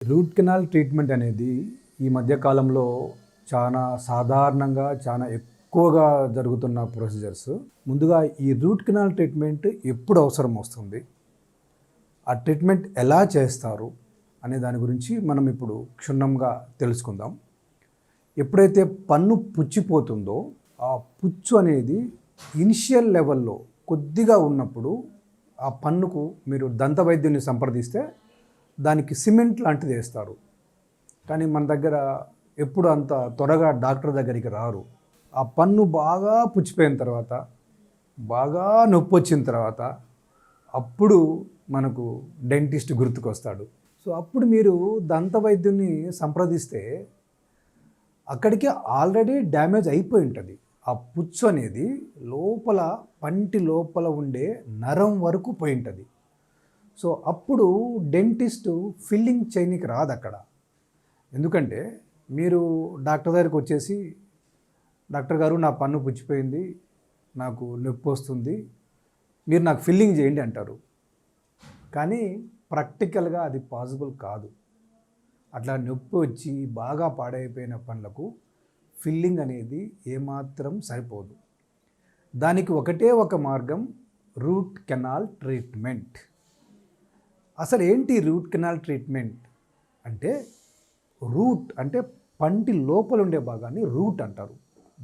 Root canal treatment అనేది ఈ మధ్య కాలంలో చాలా సాధారణంగా చాలా ఎక్కువగా జరుగుతున్న ప్రొసీజర్స్. ముందుగా ఈ రూట్ కెనాల్ ట్రీట్మెంట్ ఎప్పుడు అవసరం వస్తుంది, ఆ ట్రీట్మెంట్ ఎలా చేస్తారు అనే దాని గురించి మనం ఇప్పుడు క్షుణ్ణంగా తెలుసుకుందాం. ఎప్పుడైతే పన్ను పుచ్చిపోతుందో ఆ పుచ్చు అనేది ఇనిషియల్ లెవెల్లో కొద్దిగా ఉన్నప్పుడు ఆ పన్నుకు మీరు దంత వైద్యుని సంప్రదిస్తే దానికి సిమెంట్ లాంటిది వేస్తారు. కానీ మన దగ్గర ఎప్పుడు అంత త్వరగా డాక్టర్ దగ్గరికి రారు. ఆ పన్ను బాగా పుచ్చిపోయిన తర్వాత, బాగా నొప్పి వచ్చిన తర్వాత అప్పుడు మనకు డెంటిస్ట్ గుర్తుకొస్తాడు. సో అప్పుడు మీరు దంత వైద్యుని సంప్రదిస్తే అక్కడికి ఆల్రెడీ డ్యామేజ్ అయిపోయి ఉంటుంది. ఆ పుచ్చు అనేది లోపల పంటి లోపల ఉండే నరం వరకు పోయి ఉంటుంది. సో అప్పుడు డెంటిస్టు ఫిల్లింగ్ చేయనికి రాదు అక్కడ. ఎందుకంటే మీరు డాక్టర్ దగ్గరికి వచ్చేసి, డాక్టర్ గారు నా పన్ను పుచ్చిపోయింది, నాకు నొప్పి వస్తుంది, మీరు నాకు ఫిల్లింగ్ చేయండి అంటారు. కానీ ప్రాక్టికల్గా అది పాసిబుల్ కాదు. అట్లా నొప్పి వచ్చి బాగా పాడైపోయిన పళ్ళకు ఫిల్లింగ్ అనేది ఏమాత్రం సరిపోదు. దానికి ఒకటే ఒక మార్గం, రూట్ కెనాల్ ట్రీట్మెంట్. అసలు ఏంటి రూట్ కెనాల్ ట్రీట్మెంట్ అంటే? రూట్ అంటే పంటి లోపల ఉండే భాగాన్ని రూట్ అంటారు,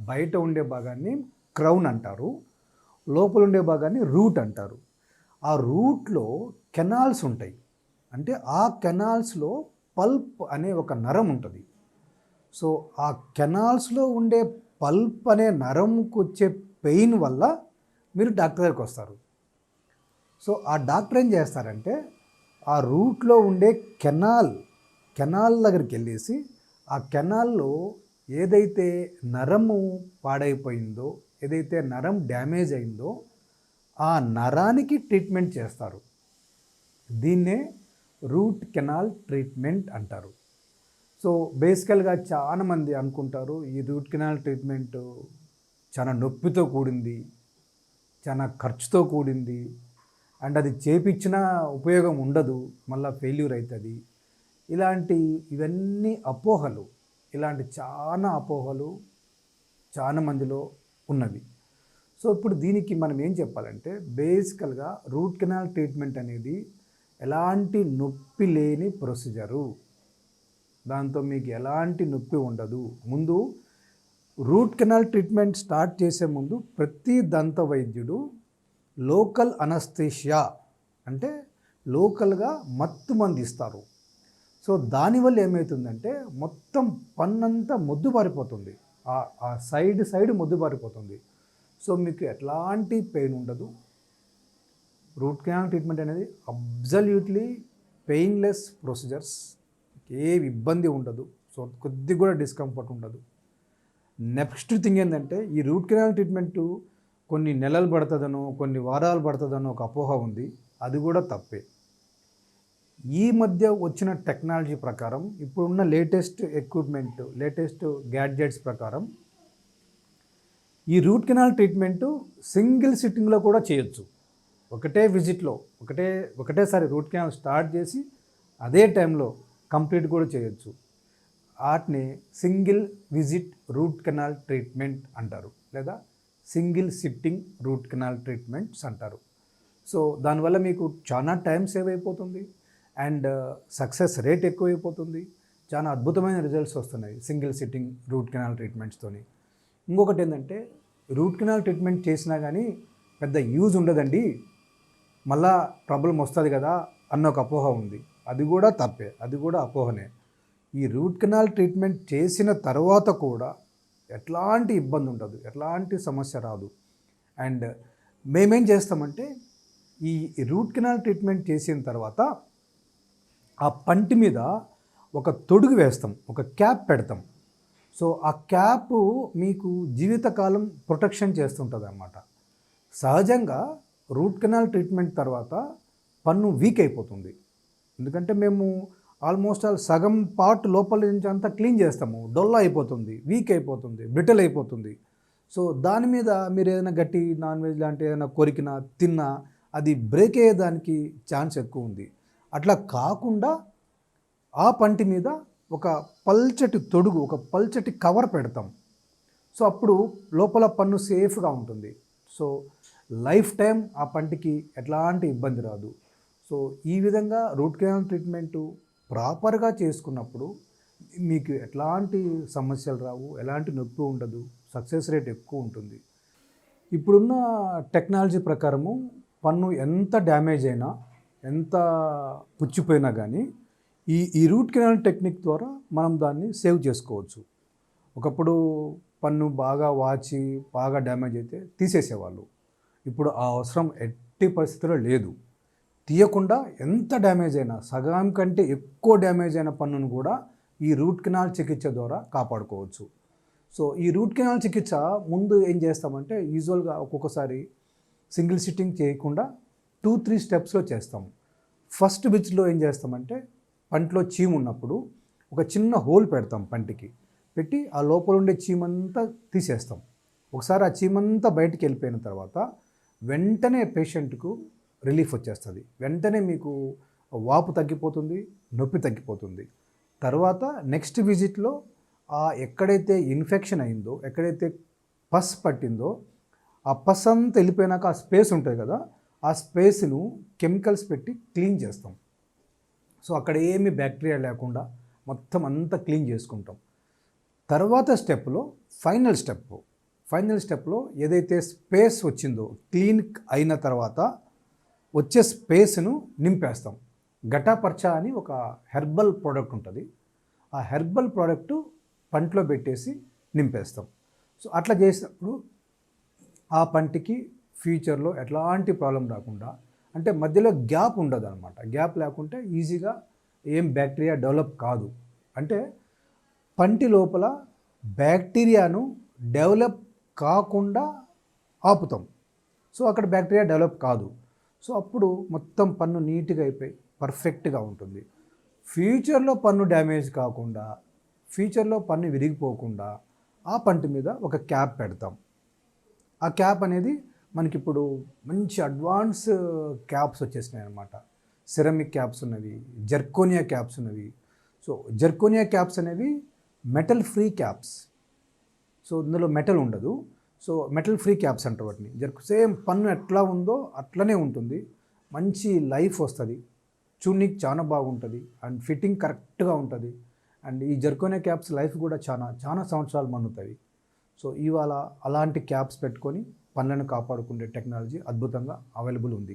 బయట ఉండే భాగాన్ని క్రౌన్ అంటారు, లోపల ఉండే భాగాన్ని రూట్ అంటారు. ఆ రూట్లో కెనాల్స్ ఉంటాయి. అంటే ఆ కెనాల్స్లో పల్ప్ అనే ఒక నరం ఉంటుంది. సో ఆ కెనాల్స్లో ఉండే పల్ప్ అనే నరంకు వచ్చే పెయిన్ వల్ల మీరు డాక్టర్ దగ్గరికి వస్తారు. సో ఆ డాక్టర్ ఏం చేస్తారంటే ఆ రూట్లో ఉండే కెనాల్ దగ్గరికి వెళ్ళేసి ఆ కెనాల్లో ఏదైతే నరము పాడైపోయిందో, ఏదైతే నరం డ్యామేజ్ అయిందో ఆ నరానికి ట్రీట్మెంట్ చేస్తారు. దీన్నే రూట్ కెనాల్ ట్రీట్మెంట్ అంటారు. సో బేసికల్గా చాలామంది అనుకుంటారు ఈ రూట్ కెనాల్ ట్రీట్మెంట్ చాలా నొప్పితో కూడింది, చాలా ఖర్చుతో కూడింది, అండ్ అది చేపించినా ఉపయోగం ఉండదు, మళ్ళీ ఫెయిల్యూర్ అవుతుంది. ఇవన్నీ అపోహలు. ఇలాంటి చాలా అపోహలు చాలా మందిలో ఉన్నవి. సో ఇప్పుడు దీనికి మనం ఏం చెప్పాలంటే, బేసికల్గా రూట్ కెనాల్ ట్రీట్మెంట్ అనేది ఎలాంటి నొప్పి లేని ప్రొసీజరు. దాంతో మీకు ఎలాంటి నొప్పి ఉండదు. ముందు రూట్ కెనాల్ ట్రీట్మెంట్ స్టార్ట్ చేసే ముందు ప్రతి దంత వైద్యుడు లోకల్ అనస్థీషియా అంటే లోకల్గా మత్తు మందు ఇస్తారు. సో దానివల్ల ఏమవుతుందంటే మొత్తం పన్నంతా మొద్దు పారిపోతుంది, ఆ సైడ్ మొద్దు పారిపోతుంది. సో మీకు ఎట్లాంటి పెయిన్ ఉండదు. రూట్ కెనాల్ ట్రీట్మెంట్ అనేది అబ్జల్యూట్లీ పెయిన్లెస్ ప్రొసీజర్స్. ఏ ఇబ్బంది ఉండదు. సో కొద్దిగా కూడా డిస్కంఫర్ట్ ఉండదు. నెక్స్ట్ థింగ్ ఏంటంటే ఈ రూట్ కెనాల్ ట్రీట్మెంటు కొన్ని నెలలు పడుతుందనో కొన్ని వారాలు పడుతుందనో ఒక అపోహ ఉంది. అది కూడా తప్పే. ఈ మధ్య వచ్చిన టెక్నాలజీ ప్రకారం, ఇప్పుడున్న లేటెస్ట్ ఎక్విప్మెంట్, లేటెస్ట్ గ్యాడ్జెట్స్ ప్రకారం ఈ రూట్ కెనాల్ ట్రీట్మెంటు సింగిల్ సిట్టింగ్లో కూడా చేయొచ్చు. ఒకటే విజిట్లో ఒకటేసారి రూట్ కెనాల్ స్టార్ట్ చేసి అదే టైంలో కంప్లీట్ కూడా చేయొచ్చు. వాటిని single visit root canal treatment అంటారు, లేదా single sitting root canal treatments అంటారు. సో దానివల్ల మీకు చాలా టైం సేవ్ అయిపోతుంది అండ్ సక్సెస్ రేట్ ఎక్కువైపోతుంది. చాలా అద్భుతమైన రిజల్ట్స్ వస్తున్నాయి సింగిల్ సిట్టింగ్ రూట్ కెనాల్ ట్రీట్మెంట్స్తోని. ఇంకొకటి ఏంటంటే, రూట్ కెనాల్ ట్రీట్మెంట్ చేసినా కానీ పెద్ద యూజ్ ఉండదండి, మళ్ళా ప్రాబ్లం వస్తుంది కదా అన్న ఒక అపోహ ఉంది. అది కూడా తప్పే, అది కూడా అపోహనే. ఈ రూట్ కెనాల్ ట్రీట్మెంట్ చేసిన తర్వాత కూడా ఎట్లాంటి ఇబ్బంది ఉండదు, ఎట్లాంటి సమస్య రాదు. అండ్ మేమేం చేస్తామంటే ఈ రూట్ కెనాల్ ట్రీట్మెంట్ చేసిన తర్వాత ఆ పంటి మీద ఒక తొడుగు వేస్తాం, ఒక క్యాప్ పెడతాం. సో ఆ క్యాప్ మీకు జీవితకాలం ప్రొటెక్షన్ చేస్తుంటుంది అన్నమాట. సహజంగా రూట్ కెనాల్ ట్రీట్మెంట్ తర్వాత పన్ను వీక్ అయిపోతుంది. ఎందుకంటే మేము ఆల్మోస్ట్ సగం పార్ట్ లోపల నుంచి అంతా క్లీన్ చేస్తాము. డొల్లా అయిపోతుంది, వీక్ అయిపోతుంది, బ్రిటల్ అయిపోతుంది. సో దాని మీద మీరు ఏదైనా గట్టి నాన్ వెజ్ లాంటి ఏదైనా కొరికినా తిన్నా అది బ్రేక్ అయ్యేదానికి ఛాన్స్ ఎక్కువ ఉంది. అట్లా కాకుండా ఆ పంటి మీద ఒక పల్చటి తొడుగు, ఒక పల్చటి కవర్ పెడతాం. సో అప్పుడు లోపల పన్ను సేఫ్గా ఉంటుంది. సో లైఫ్ టైం ఆ పంటికి ఎట్లాంటి ఇబ్బంది రాదు. సో ఈ విధంగా రూట్ కెనాల్ ట్రీట్మెంటు ప్రాపర్గా చేసుకున్నప్పుడు మీకు ఎట్లాంటి సమస్యలు రావు, ఎలాంటి నొప్పి ఉండదు, సక్సెస్ రేట్ ఎక్కువ ఉంటుంది. ఇప్పుడున్న టెక్నాలజీ ప్రకారము పన్ను ఎంత డ్యామేజ్ అయినా, ఎంత పుచ్చిపోయినా కానీ ఈ రూట్ కెనాల్ టెక్నిక్ ద్వారా మనం దాన్ని సేవ్ చేసుకోవచ్చు. ఒకప్పుడు పన్ను బాగా వాచి బాగా డ్యామేజ్ అయితే తీసేసేవాళ్ళు. ఇప్పుడు ఆ అవసరం ఎట్టి పరిస్థితుల్లో లేదు. తీయకుండా ఎంత డ్యామేజ్ అయినా, సగం కంటే ఎక్కువ డ్యామేజ్ అయిన పన్నును కూడా ఈ రూట్ కెనాల్ చికిత్స ద్వారా కాపాడుకోవచ్చు. సో ఈ రూట్ కెనాల్ చికిత్స ముందు ఏం చేస్తామంటే యూజువల్గా ఒక్కొక్కసారి సింగిల్ సిట్టింగ్ చేయకుండా 2-3 స్టెప్స్లో చేస్తాం. ఫస్ట్ విజిట్లో ఏం చేస్తామంటే పంటిలో చీము ఉన్నప్పుడు ఒక చిన్న హోల్ పెడతాం పంటికి, పెట్టి ఆ లోపల ఉండే చీమంతా తీసేస్తాం. ఒకసారి ఆ చీమంతా బయటికి వెళ్ళిపోయిన తర్వాత వెంటనే పేషెంట్కు రిలీఫ్ వచ్చేస్తుంది. వెంటనే మీకు వాపు తగ్గిపోతుంది, నొప్పి తగ్గిపోతుంది. తర్వాత నెక్స్ట్ విజిట్లో ఎక్కడైతే ఇన్ఫెక్షన్ అయిందో, ఎక్కడైతే పస్ పట్టిందో ఆ పస్ అంతా వెళ్ళిపోయినాక ఆ స్పేస్ ఉంటుంది కదా, ఆ స్పేస్ను కెమికల్స్ పెట్టి క్లీన్ చేస్తాం. సో అక్కడ ఏమీ బ్యాక్టీరియా లేకుండా మొత్తం అంతా క్లీన్ చేసుకుంటాం. తర్వాత స్టెప్లో ఫైనల్ స్టెప్లో ఏదైతే స్పేస్ వచ్చిందో క్లీన్ అయిన తర్వాత వచ్చే స్పేస్ను నింపేస్తాం. గటాపర్చా అని ఒక హెర్బల్ ప్రోడక్ట్ ఉంటుంది. ఆ హెర్బల్ ప్రోడక్టు పంటిలో పెట్టేసి నింపేస్తాం. సో అట్లా చేసినప్పుడు ఆ పంటికి ఫ్యూచర్లో ఎట్లాంటి ప్రాబ్లం రాకుండా, అంటే మధ్యలో గ్యాప్ ఉండదు అనమాట. గ్యాప్ లేకుంటే ఈజీగా ఏం బ్యాక్టీరియా డెవలప్ కాదు. అంటే పంటి లోపల బ్యాక్టీరియాను డెవలప్ కాకుండా ఆపుతాం. సో అక్కడ బ్యాక్టీరియా డెవలప్ కాదు. సో అప్పుడు మొత్తం పన్ను నీట్గా అయిపోయి పర్ఫెక్ట్గా ఉంటుంది. ఫ్యూచర్లో పన్ను డ్యామేజ్ కాకుండా, ఫ్యూచర్లో పన్ను విరిగిపోకుండా ఆ పంటి మీద ఒక క్యాప్ పెడతాం. ఆ క్యాప్ అనేది మనకిప్పుడు మంచి అడ్వాన్స్ క్యాప్స్ వచ్చేసినాయి అన్నమాట. సిరమిక్ క్యాప్స్ ఉన్నవి, జర్కోనియా క్యాప్స్ ఉన్నవి. సో జర్కోనియా క్యాప్స్ అనేవి మెటల్ ఫ్రీ క్యాప్స్. సో ఇందులో మెటల్ ఉండదు. సో మెటల్ ఫ్రీ క్యాప్స్ అంటారు వాటిని. సేమ్ పన్ను ఎట్లా ఉందో అట్లనే ఉంటుంది. మంచి లైఫ్ వస్తుంది, చూడనీకి చాలా బాగుంటుంది అండ్ ఫిట్టింగ్ కరెక్ట్గా ఉంటుంది. అండ్ ఈ జర్కోనియా క్యాప్స్ లైఫ్ కూడా చాలా సంవత్సరాలు మన్నుతాయి. సో ఇవాళ అలాంటి క్యాప్స్ పెట్టుకొని పళ్ళను కాపాడుకునే టెక్నాలజీ అద్భుతంగా అవైలబుల్ ఉంది.